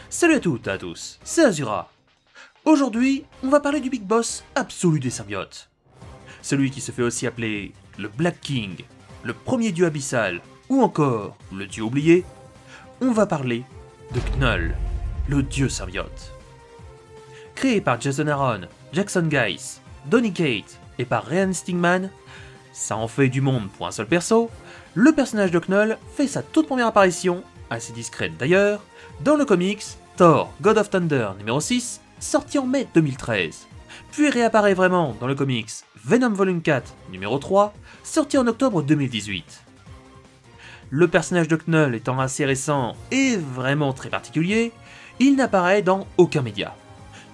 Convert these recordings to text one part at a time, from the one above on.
Salut à toutes et à tous, c'est Azura. Aujourd'hui, on va parler du big boss absolu des symbiotes. Celui qui se fait aussi appeler le Black King, le premier dieu abyssal, ou encore le dieu oublié. On va parler de Knull, le dieu symbiote. Créé par Jason Aaron, Jackson Guice, Donny Cates et par Ryan Stigman, ça en fait du monde pour un seul perso, le personnage de Knull fait sa toute première apparition, assez discrète d'ailleurs, dans le comics Thor God of Thunder numéro 6, sorti en mai 2013, puis réapparaît vraiment dans le comics Venom Volume 4 numéro 3, sorti en octobre 2018. Le personnage de Knull étant assez récent et vraiment très particulier, il n'apparaît dans aucun média.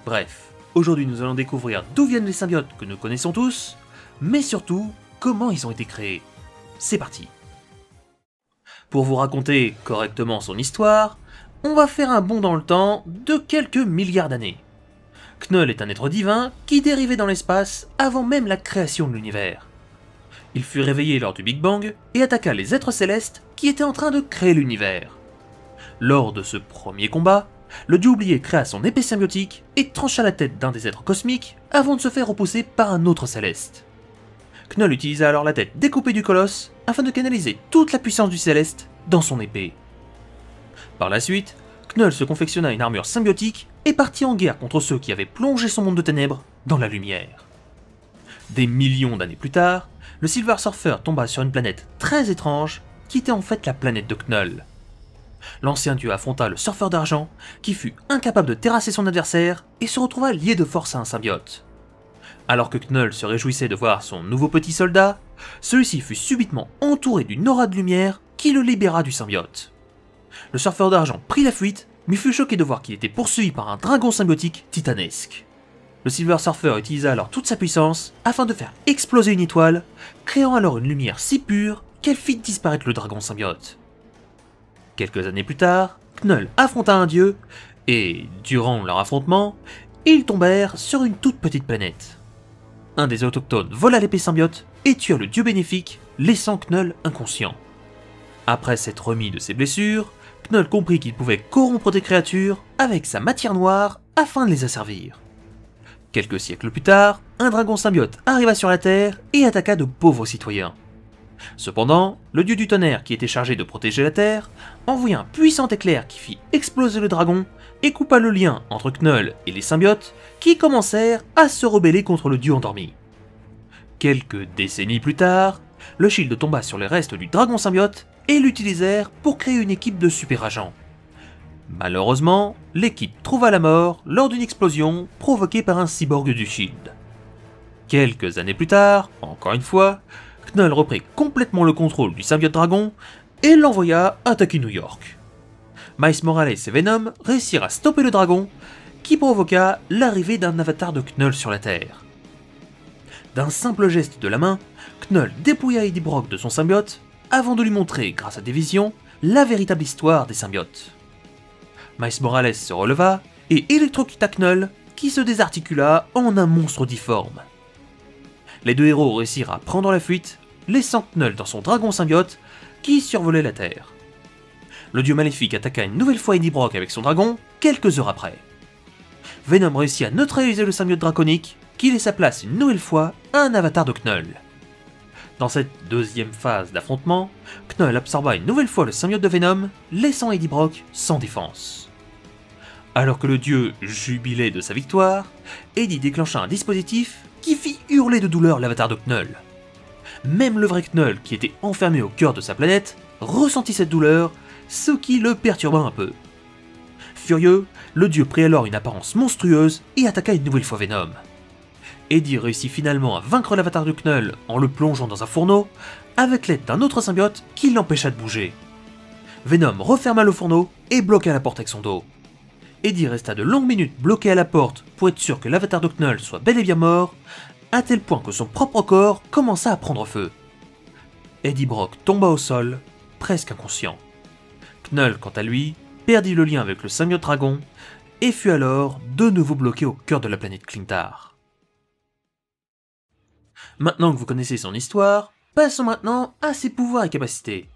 Bref, aujourd'hui nous allons découvrir d'où viennent les symbiotes que nous connaissons tous, mais surtout, comment ils ont été créés. C'est parti. Pour vous raconter correctement son histoire, on va faire un bond dans le temps de quelques milliards d'années. Knull est un être divin qui dérivait dans l'espace avant même la création de l'univers. Il fut réveillé lors du Big Bang et attaqua les êtres célestes qui étaient en train de créer l'univers. Lors de ce premier combat, le dieu oublié créa son épée symbiotique et trancha la tête d'un des êtres cosmiques avant de se faire repousser par un autre céleste. Knull utilisa alors la tête découpée du colosse afin de canaliser toute la puissance du céleste dans son épée. Par la suite, Knull se confectionna une armure symbiotique et partit en guerre contre ceux qui avaient plongé son monde de ténèbres dans la lumière. Des millions d'années plus tard, le Silver Surfer tomba sur une planète très étrange qui était en fait la planète de Knull. L'ancien dieu affronta le Surfeur d'argent qui fut incapable de terrasser son adversaire et se retrouva lié de force à un symbiote. Alors que Knull se réjouissait de voir son nouveau petit soldat, celui-ci fut subitement entouré d'une aura de lumière qui le libéra du symbiote. Le Surfeur d'argent prit la fuite, mais fut choqué de voir qu'il était poursuivi par un dragon symbiotique titanesque. Le Silver Surfer utilisa alors toute sa puissance afin de faire exploser une étoile, créant alors une lumière si pure qu'elle fit disparaître le dragon symbiote. Quelques années plus tard, Knull affronta un dieu, et durant leur affrontement, ils tombèrent sur une toute petite planète. Un des autochtones vola l'épée symbiote et tua le dieu bénéfique, laissant Knull inconscient. Après s'être remis de ses blessures, Knull comprit qu'il pouvait corrompre des créatures avec sa matière noire afin de les asservir. Quelques siècles plus tard, un dragon symbiote arriva sur la Terre et attaqua de pauvres citoyens. Cependant, le dieu du tonnerre qui était chargé de protéger la Terre envoya un puissant éclair qui fit exploser le dragon et coupa le lien entre Knull et les symbiotes qui commencèrent à se rebeller contre le dieu endormi. Quelques décennies plus tard, le Shield tomba sur les restes du dragon symbiote et l'utilisèrent pour créer une équipe de super agents. Malheureusement, l'équipe trouva la mort lors d'une explosion provoquée par un cyborg du Shield. Quelques années plus tard, encore une fois, Knull reprit complètement le contrôle du symbiote dragon et l'envoya attaquer New York. Miles Morales et Venom réussirent à stopper le dragon, qui provoqua l'arrivée d'un avatar de Knull sur la Terre. D'un simple geste de la main, Knull dépouilla Eddie Brock de son symbiote, avant de lui montrer, grâce à des visions, la véritable histoire des symbiotes. Miles Morales se releva et électrocuta Knull, qui se désarticula en un monstre difforme. Les deux héros réussirent à prendre la fuite, laissant Knull dans son dragon symbiote, qui survolait la Terre. Le dieu maléfique attaqua une nouvelle fois Eddie Brock avec son dragon, quelques heures après. Venom réussit à neutraliser le symbiote draconique, qui laissa place une nouvelle fois à un avatar de Knull. Dans cette deuxième phase d'affrontement, Knull absorba une nouvelle fois le symbiote de Venom, laissant Eddie Brock sans défense. Alors que le dieu jubilait de sa victoire, Eddie déclencha un dispositif qui fit hurler de douleur l'avatar de Knull. Même le vrai Knull, qui était enfermé au cœur de sa planète, ressentit cette douleur, ce qui le perturba un peu. Furieux, le dieu prit alors une apparence monstrueuse et attaqua une nouvelle fois Venom. Eddie réussit finalement à vaincre l'avatar de Knull en le plongeant dans un fourneau, avec l'aide d'un autre symbiote qui l'empêcha de bouger. Venom referma le fourneau et bloqua la porte avec son dos. Eddie resta de longues minutes bloqué à la porte pour être sûr que l'avatar de Knull soit bel et bien mort, à tel point que son propre corps commença à prendre feu. Eddie Brock tomba au sol, presque inconscient. Knull, quant à lui, perdit le lien avec le symbiote dragon et fut alors de nouveau bloqué au cœur de la planète Clintar. Maintenant que vous connaissez son histoire, passons maintenant à ses pouvoirs et capacités.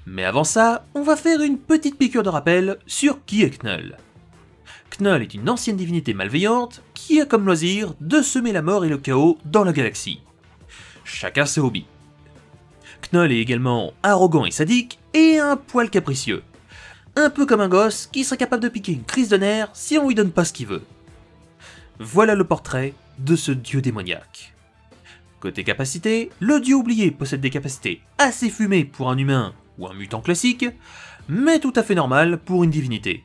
Mais avant ça, on va faire une petite piqûre de rappel sur qui est Knull. Knull est une ancienne divinité malveillante qui a comme loisir de semer la mort et le chaos dans la galaxie. Chacun ses hobbies. Knull est également arrogant et sadique et un poil capricieux. Un peu comme un gosse qui serait capable de piquer une crise de nerfs si on lui donne pas ce qu'il veut. Voilà le portrait de ce dieu démoniaque. Côté capacité, le dieu oublié possède des capacités assez fumées pour un humain ou un mutant classique, mais tout à fait normal pour une divinité.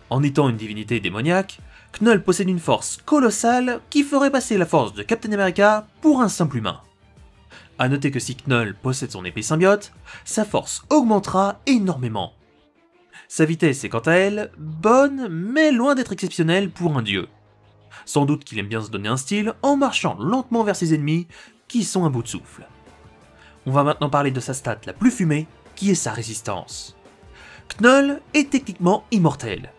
En étant une divinité démoniaque, Knull possède une force colossale qui ferait passer la force de Captain America pour un simple humain. A noter que si Knull possède son épée symbiote, sa force augmentera énormément. Sa vitesse est quant à elle bonne, mais loin d'être exceptionnelle pour un dieu. Sans doute qu'il aime bien se donner un style en marchant lentement vers ses ennemis qui sont à bout de souffle. On va maintenant parler de sa stat la plus fumée, qui est sa résistance. Knull est techniquement immortel.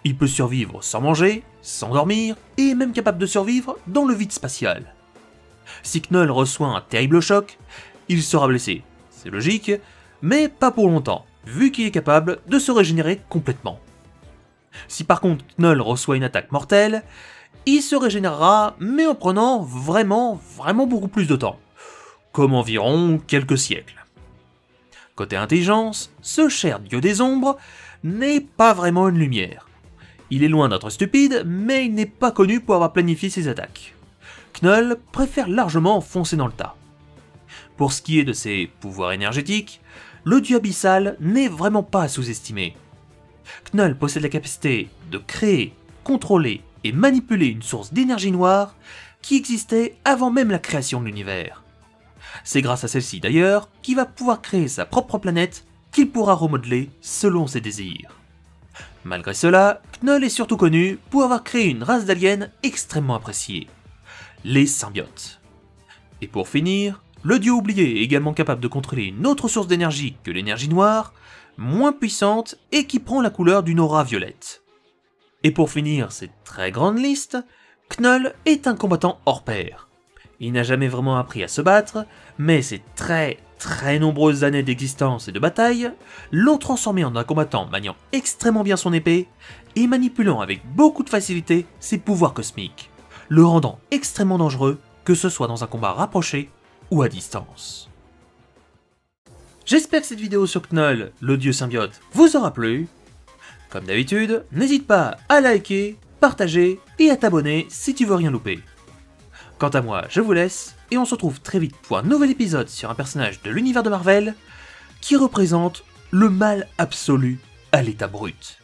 Il peut survivre sans manger, sans dormir, et est même capable de survivre dans le vide spatial. Si Knull reçoit un terrible choc, il sera blessé, c'est logique, mais pas pour longtemps, vu qu'il est capable de se régénérer complètement. Si par contre Knull reçoit une attaque mortelle, il se régénérera, mais en prenant vraiment beaucoup plus de temps, comme environ quelques siècles. Côté intelligence, ce cher dieu des ombres n'est pas vraiment une lumière. Il est loin d'être stupide, mais il n'est pas connu pour avoir planifié ses attaques. Knull préfère largement foncer dans le tas. Pour ce qui est de ses pouvoirs énergétiques, le dieu abyssal n'est vraiment pas à sous-estimer. Knull possède la capacité de créer, contrôler et manipuler une source d'énergie noire qui existait avant même la création de l'univers. C'est grâce à celle-ci d'ailleurs qu'il va pouvoir créer sa propre planète qu'il pourra remodeler selon ses désirs. Malgré cela, Knull est surtout connu pour avoir créé une race d'aliens extrêmement appréciée, les symbiotes. Et pour finir, le dieu oublié est également capable de contrôler une autre source d'énergie que l'énergie noire, moins puissante et qui prend la couleur d'une aura violette. Et pour finir cette très grande liste, Knull est un combattant hors pair. Il n'a jamais vraiment appris à se battre, mais ses très nombreuses années d'existence et de bataille l'ont transformé en un combattant maniant extrêmement bien son épée et manipulant avec beaucoup de facilité ses pouvoirs cosmiques, le rendant extrêmement dangereux, que ce soit dans un combat rapproché ou à distance. J'espère que cette vidéo sur Knull, le dieu symbiote, vous aura plu. Comme d'habitude, n'hésite pas à liker, partager et à t'abonner si tu veux rien louper. Quant à moi, je vous laisse, et on se retrouve très vite pour un nouvel épisode sur un personnage de l'univers de Marvel qui représente le mal absolu à l'état brut.